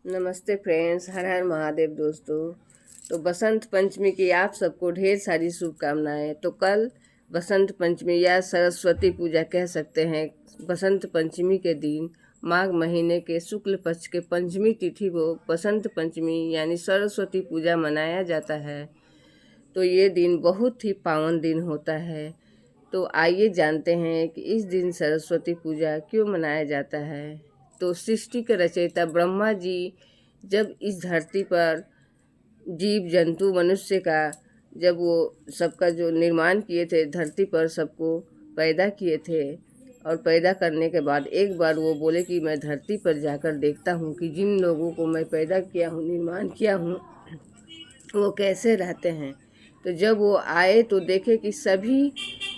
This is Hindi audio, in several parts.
नमस्ते फ्रेंड्स, हर हर महादेव दोस्तों। तो बसंत पंचमी की आप सबको ढेर सारी शुभकामनाएं। तो कल बसंत पंचमी या सरस्वती पूजा कह सकते हैं। बसंत पंचमी के दिन माघ महीने के शुक्ल पक्ष के पंचमी तिथि को बसंत पंचमी यानी सरस्वती पूजा मनाया जाता है। तो ये दिन बहुत ही पावन दिन होता है। तो आइए जानते हैं कि इस दिन सरस्वती पूजा क्यों मनाया जाता है। तो सृष्टि के रचयिता ब्रह्मा जी जब इस धरती पर जीव जंतु मनुष्य का जब वो सबका जो निर्माण किए थे, धरती पर सबको पैदा किए थे और पैदा करने के बाद एक बार वो बोले कि मैं धरती पर जाकर देखता हूँ कि जिन लोगों को मैं पैदा किया हूँ, निर्माण किया हूँ, वो कैसे रहते हैं। तो जब वो आए तो देखे कि सभी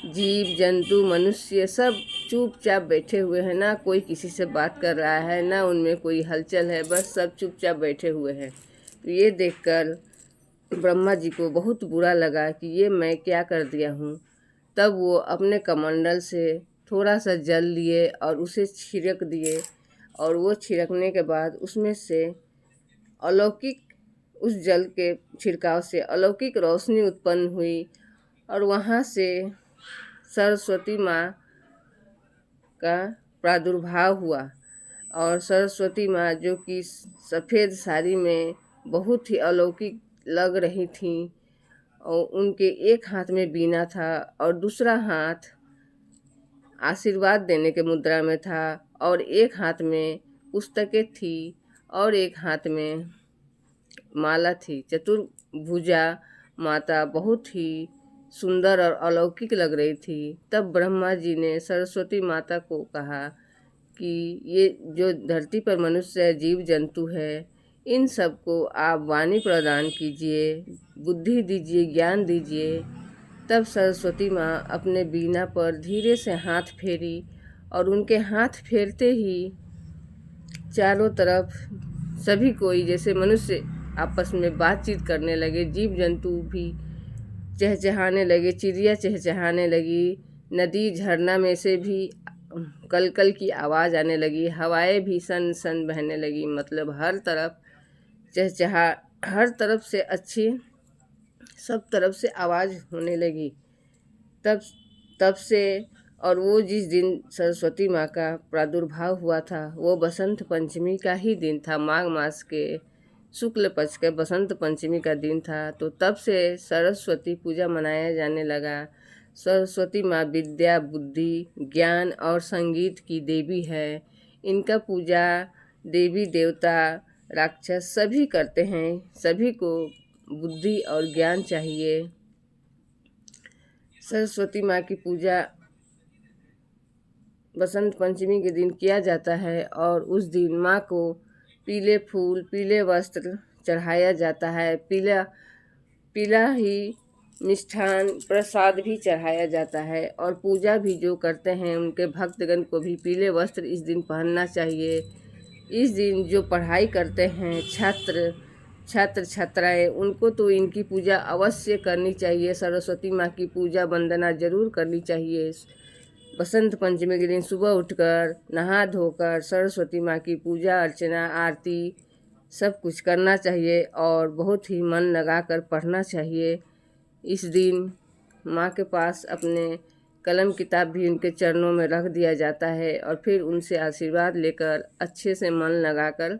जीव जंतु मनुष्य सब चुपचाप बैठे हुए हैं, ना कोई किसी से बात कर रहा है, ना उनमें कोई हलचल है, बस सब चुपचाप बैठे हुए हैं। तो ये देखकर ब्रह्मा जी को बहुत बुरा लगा कि ये मैं क्या कर दिया हूँ। तब वो अपने कमंडल से थोड़ा सा जल लिए और उसे छिड़क दिए, और वो छिड़कने के बाद उसमें से अलौकिक उस जल के छिड़काव से अलौकिक रोशनी उत्पन्न हुई और वहाँ से सरस्वती माँ का प्रादुर्भाव हुआ। और सरस्वती माँ जो कि सफ़ेद साड़ी में बहुत ही अलौकिक लग रही थी, और उनके एक हाथ में बीना था और दूसरा हाथ आशीर्वाद देने के मुद्रा में था, और एक हाथ में पुस्तकें थी और एक हाथ में माला थी। चतुर्भुजा माता बहुत ही सुंदर और अलौकिक लग रही थी। तब ब्रह्मा जी ने सरस्वती माता को कहा कि ये जो धरती पर मनुष्य है, जीव जंतु है, इन सबको आप वाणी प्रदान कीजिए, बुद्धि दीजिए, ज्ञान दीजिए। तब सरस्वती माँ अपने बीना पर धीरे से हाथ फेरी और उनके हाथ फेरते ही चारों तरफ सभी कोई, जैसे मनुष्य आपस में बातचीत करने लगे, जीव जंतु भी चहचहाने लगे, चिड़िया चहचहाने लगी, नदी झरना में से भी कलकल की आवाज़ आने लगी, हवाएं भी सन सन बहने लगी। मतलब हर तरफ चहचहा, हर तरफ से अच्छी, सब तरफ से आवाज़ होने लगी। तब तब से, और वो जिस दिन सरस्वती माँ का प्रादुर्भाव हुआ था वो बसंत पंचमी का ही दिन था। माघ मास के शुक्ल पक्ष के बसंत पंचमी का दिन था। तो तब से सरस्वती पूजा मनाया जाने लगा। सरस्वती माँ विद्या, बुद्धि, ज्ञान और संगीत की देवी है। इनका पूजा देवी देवता राक्षस सभी करते हैं। सभी को बुद्धि और ज्ञान चाहिए। सरस्वती माँ की पूजा बसंत पंचमी के दिन किया जाता है, और उस दिन माँ को पीले फूल, पीले वस्त्र चढ़ाया जाता है। पीला पीला ही मिष्ठान प्रसाद भी चढ़ाया जाता है, और पूजा भी जो करते हैं उनके भक्तगण को भी पीले वस्त्र इस दिन पहनना चाहिए। इस दिन जो पढ़ाई करते हैं छात्र छात्राएं, उनको तो इनकी पूजा अवश्य करनी चाहिए। सरस्वती माँ की पूजा वंदना जरूर करनी चाहिए। बसंत पंचमी के दिन सुबह उठकर नहा धोकर सरस्वती माँ की पूजा अर्चना आरती सब कुछ करना चाहिए, और बहुत ही मन लगाकर पढ़ना चाहिए। इस दिन माँ के पास अपने कलम किताब भी उनके चरणों में रख दिया जाता है, और फिर उनसे आशीर्वाद लेकर अच्छे से मन लगाकर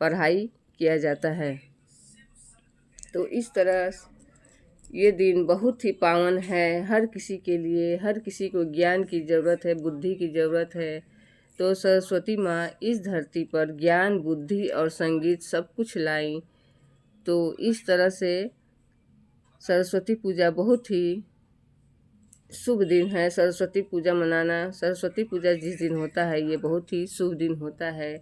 पढ़ाई किया जाता है। तो इस तरह ये दिन बहुत ही पावन है हर किसी के लिए। हर किसी को ज्ञान की ज़रूरत है, बुद्धि की ज़रूरत है। तो सरस्वती माँ इस धरती पर ज्ञान, बुद्धि और संगीत सब कुछ लाई। तो इस तरह से सरस्वती पूजा बहुत ही शुभ दिन है। सरस्वती पूजा मनाना, सरस्वती पूजा जिस दिन होता है ये बहुत ही शुभ दिन होता है।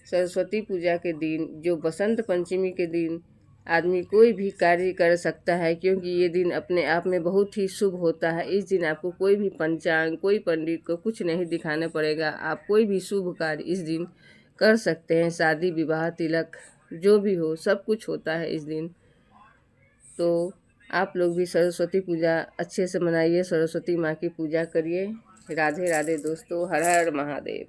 सरस्वती पूजा के दिन, जो बसंत पंचमी के दिन आदमी कोई भी कार्य कर सकता है, क्योंकि ये दिन अपने आप में बहुत ही शुभ होता है। इस दिन आपको कोई भी पंचांग, कोई पंडित को कुछ नहीं दिखाना पड़ेगा। आप कोई भी शुभ कार्य इस दिन कर सकते हैं। शादी विवाह तिलक जो भी हो, सब कुछ होता है इस दिन। तो आप लोग भी सरस्वती पूजा अच्छे से मनाइए, सरस्वती माँ की पूजा करिए। राधे राधे दोस्तों, हर हर महादेव।